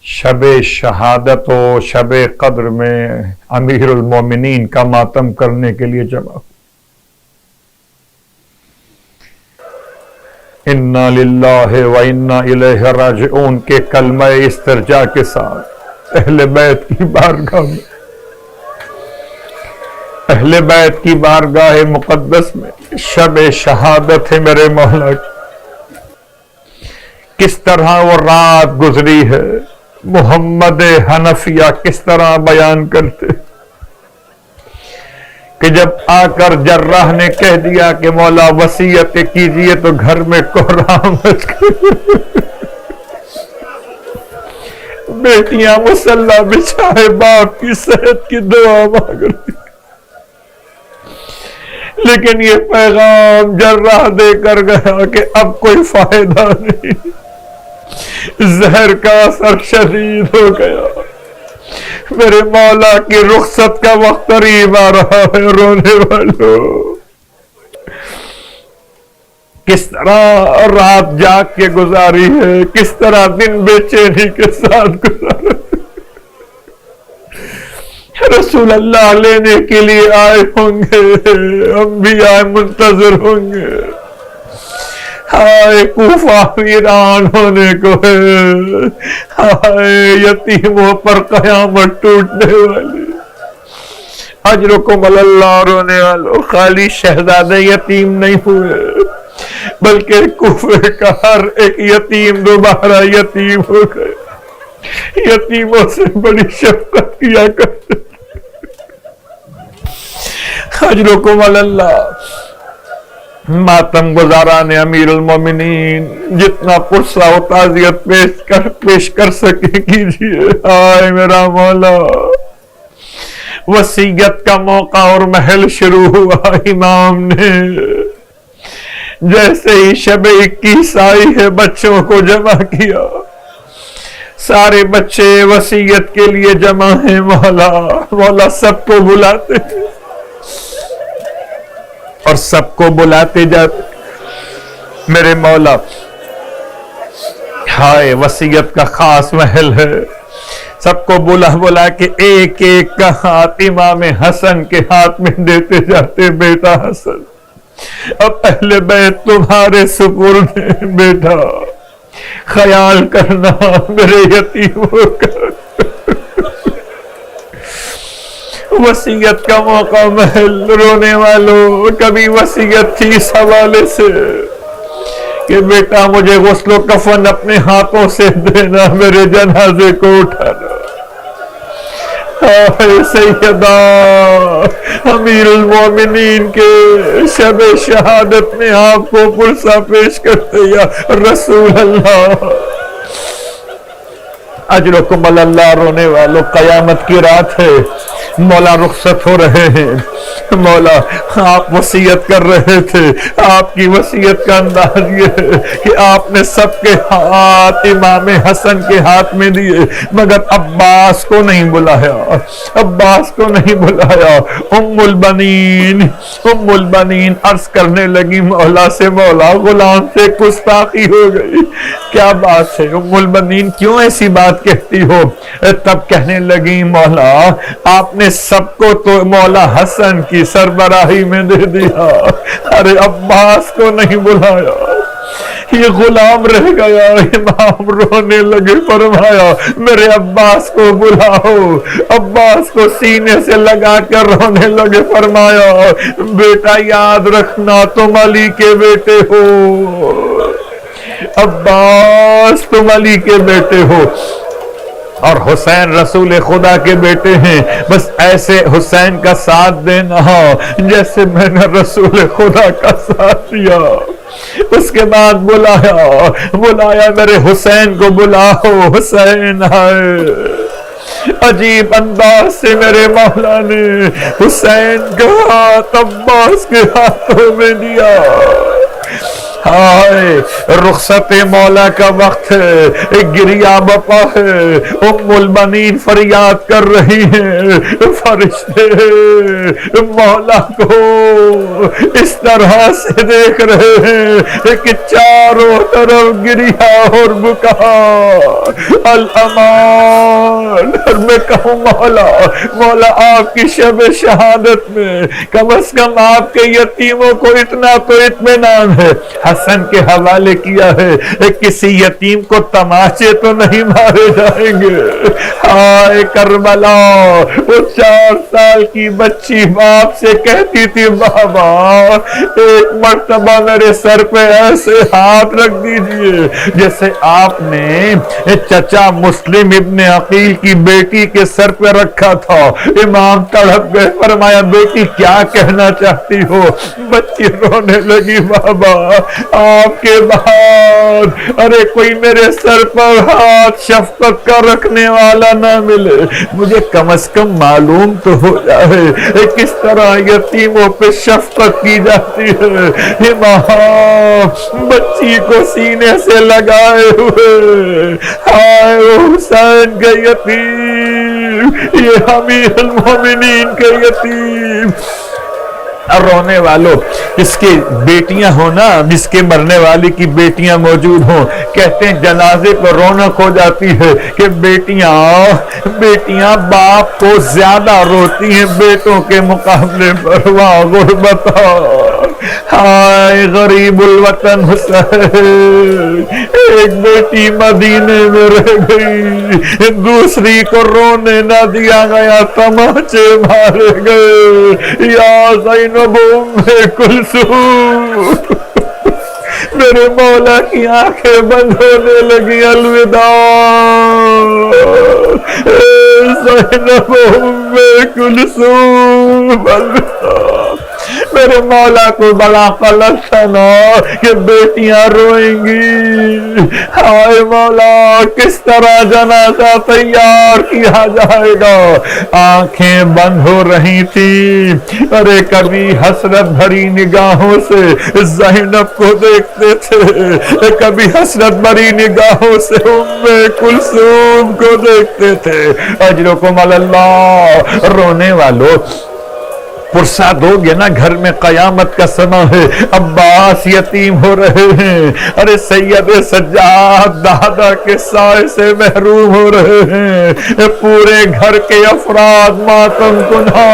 شب شہادت و شب قدر میں امیر المومنین کا ماتم کرنے کے لیے جمع. انا للہ و انا الیہ راجعون کے کلمہ استرجاع کے ساتھ اہل بیت کی بارگاہ میں، اہل بیت کی بارگاہ مقدس میں شب شہادت ہے میرے مولا کی. کس طرح وہ رات گزری ہے محمد حنفیہ کس طرح بیان کرتے کہ جب آ کر جراح نے کہہ دیا کہ مولا وصیت کیجئے تو گھر میں کوہرام مچ گئی. بیٹیاں مصلی بچھائے باپ کی صحت کی دعا مانگ رہی، لیکن یہ پیغام جراح دے کر گیا کہ اب کوئی فائدہ نہیں، زہر کا اثر شدید ہو گیا. میرے مولا کی رخصت کا وقت قریب آ رہا ہے. رونے والوں کس طرح رات جاگ کے گزاری ہے، کس طرح دن بے چینی کے ساتھ گزارا. رسول اللہ لینے کے لیے آئے ہوں گے، انبیاء منتظر ہوں گے. ہائے کوفہ ویران ہونے کو ہے، ہائے یتیموں پر قیامت ٹوٹنے والی. اجرکم اللہ. رونے والوں خالی شہزادے یتیم نہیں ہوئے بلکہ کوفے کا ہر ایک یتیم دوبارہ یتیم ہو گئے. یتیموں سے بڑی شفقت کیا کرتے. اجرکم اللہ. ماتم گزاران امیر المومنین جتنا پرسہ و تعزیت پیش کر سکے کیجئے. آئے میرا مولا. وصیت کا موقع اور محل شروع ہوا. امام نے جیسے ہی شب 21 آئی ہے بچوں کو جمع کیا. سارے بچے وصیت کے لیے جمع ہیں. مولا سب کو بلاتے ہیں اور سب کو بلاتے جاتے. میرے مولا ہائے وصیت کا خاص محل ہے. سب کو بلا کے ایک ایک کا ہاتھ امام حسن کے ہاتھ میں دیتے جاتے. بیٹا حسن اب اہل بیت تمہارے سپرد ہیں. بیٹا خیال کرنا میرے یتیموں کا. وصیت کا موقع محل. رونے والوں کبھی وصیت تھی اس حوالے سے کہ بیٹا مجھے غسل و کفن اپنے ہاتھوں سے دینا، میرے جنازے کو اٹھانا. سیدہ امیر المومنین کے شب شہادت میں آپ کو پرسہ پیش کرتے یا رسول اللہ. اجرکم اللہ. رونے والوں قیامت کی رات ہے. مولا رخصت ہو رہے ہیں. مولا آپ وصیت کر رہے تھے. آپ کی وصیت کا انداز یہ ہے کہ آپ نے سب کے ہاتھ امام حسن کے ہاتھ میں دیے مگر عباس کو نہیں بلایا. عباس کو نہیں بلایا. ام البنین عرض کرنے لگی مولا سے مولا غلام سے گستاخی ہو گئی. کیا بات ہے ام البنین، کیوں ایسی بات کہتی ہو؟ تب کہنے لگی مولا آپ نے سب کو تو مولا حسن کی سربراہی میں دے دیا، ارے عباس کو نہیں بلایا. یہ غلام رہ گیا. امام رونے لگے. فرمایا میرے عباس کو بلاؤ. عباس کو سینے سے لگا کر رونے لگے. فرمایا بیٹا یاد رکھنا تم علی کے بیٹے ہو. عباس تم علی کے بیٹے ہو اور حسین رسول خدا کے بیٹے ہیں. بس ایسے حسین کا ساتھ دینا جیسے میں نے رسول خدا کا ساتھ دیا. اس کے بعد بلایا میرے حسین کو بلاؤ. حسین آئے. عجیب انداز سے میرے مولا نے حسین کا ہاتھ عباس کے ہاتھوں میں دیا. ہائے رخصت مولا کا وقت ہے، گریا بپا ہے، ام البنین فریاد کر رہی ہیں، فرشتے مولا کو اس طرح سے دیکھ رہے ہیں کہ چاروں طرف گریا اور بکا، الامان۔ اور میں کہوں مولا آپ کی شب شہادت میں کم از کم آپ کے یتیموں کو اتنا تو اطمینان ہے، حسن کے حوالے کیا ہے، کسی یتیم کو تماچے تو نہیں مارے جائیں گے۔ ہائے کربلا، وہ 4 سال کی بچی باپ سے کہتی تھی بابا ایک مرتبہ میرے سر پہ ایسے ہاتھ رکھ دیجئے جیسے آپ نے چچا مسلم ابن عقیل کی بیٹی کے سر پہ رکھا تھا۔ امام تڑپ گئے، فرمایا بیٹی کیا کہنا چاہتی ہو؟ بچی رونے لگی، بابا آپ کے بعد ارے کوئی میرے سر پر ہاتھ شفقت کا رکھنے والا نہ ملے، مجھے کم از کم معلوم تو ہو جائے کس طرح یتیموں پہ شفقت کی جاتی ہے۔ امام بچی کو سینے سے لگائے ہوئے، ہائے حسین کے یتیم، یہ امیر المومنین کے یتیم۔ رونے والوں، اس کی بیٹیاں ہونا، جس کے مرنے والی کی بیٹیاں موجود ہوں، کہتے ہیں جنازے پر رونق ہو جاتی ہے کہ بیٹیاں باپ کو زیادہ روتی ہیں بیٹوں کے مقابلے پر۔ واہ غربتا، ہائے غریب الوطن حسین، ایک بیٹی مدینے میں رہ گئی، دوسری کو رونے نہ دیا گیا، تماچے مارے گئے۔ یا زینب ام کلثوم، میرے مولا کی آنکھیں بند ہونے لگی، الوداع زینب ام کلثوم، الوداع۔ میرے مولا کو بڑا قلق تھا نا کہ بیٹیاں روئیں گی، ہائے مولا کس طرح جنازہ تیار کیا جائے گا؟ آنکھیں بند ہو رہی تھی، ارے کبھی حسرت بھری نگاہوں سے زینب کو دیکھتے تھے، کبھی حسرت بھری نگاہوں سے ام کلثوم کو دیکھتے تھے۔ اجرکم اللہ، رونے والوں فرصت ہو گیا نا، گھر میں قیامت کا سما ہے، عباس یتیم ہو رہے ہیں، ارے سید سجاد دادا کے سائے سے محروم ہو رہے ہیں، پورے گھر کے افراد ماتم کنہا۔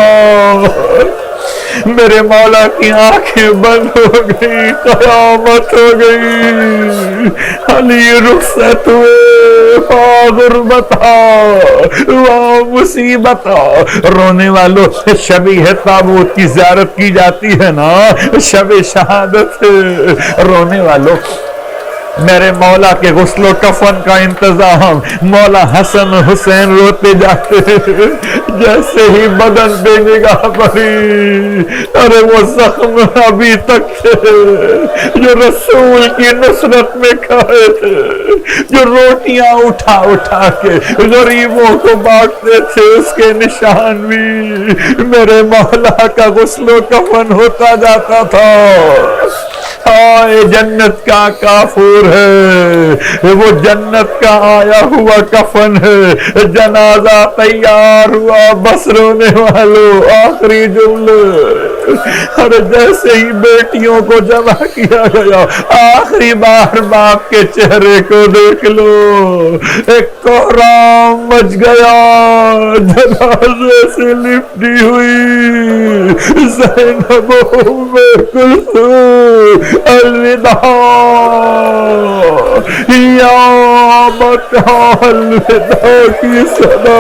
میرے مولا کی آنکھیں بند ہو گئی، قیامت ہو گئی، علی رخصت ہوئے، غربتا واہ مصیبتا۔ رونے والوں، شب تابوت کی زیارت کی جاتی ہے نا، شب شہادت، رونے والوں میرے مولا کے غسل و کفن کا انتظام، مولا حسن حسین روتے جاتے جیسے ہی بدن پہ نگاہ پڑی، ارے وہ زخم ابھی تک تھے جو رسول کی نصرت میں کھائے تھے، جو روٹیاں اٹھا اٹھا کے غریبوں کو بانٹتے تھے، اس کے نشان بھی میرے مولا کا غسل و کفن ہوتا جاتا تھا۔ ہائے جنت کا کافور ہے، وہ جنت کا آیا ہوا کفن ہے، جنازہ تیار ہوا، بس رونے والوں آخری جملے، اور جیسے ہی بیٹیوں کو جمع کیا گیا، آخری بار باپ کے چہرے کو دیکھ لو، ایک کوہرام مچ گیا، جنازے سے لپٹی ہوئی زینب ام کلثوم، الوداع یا مکہ، الوداع کی صدا۔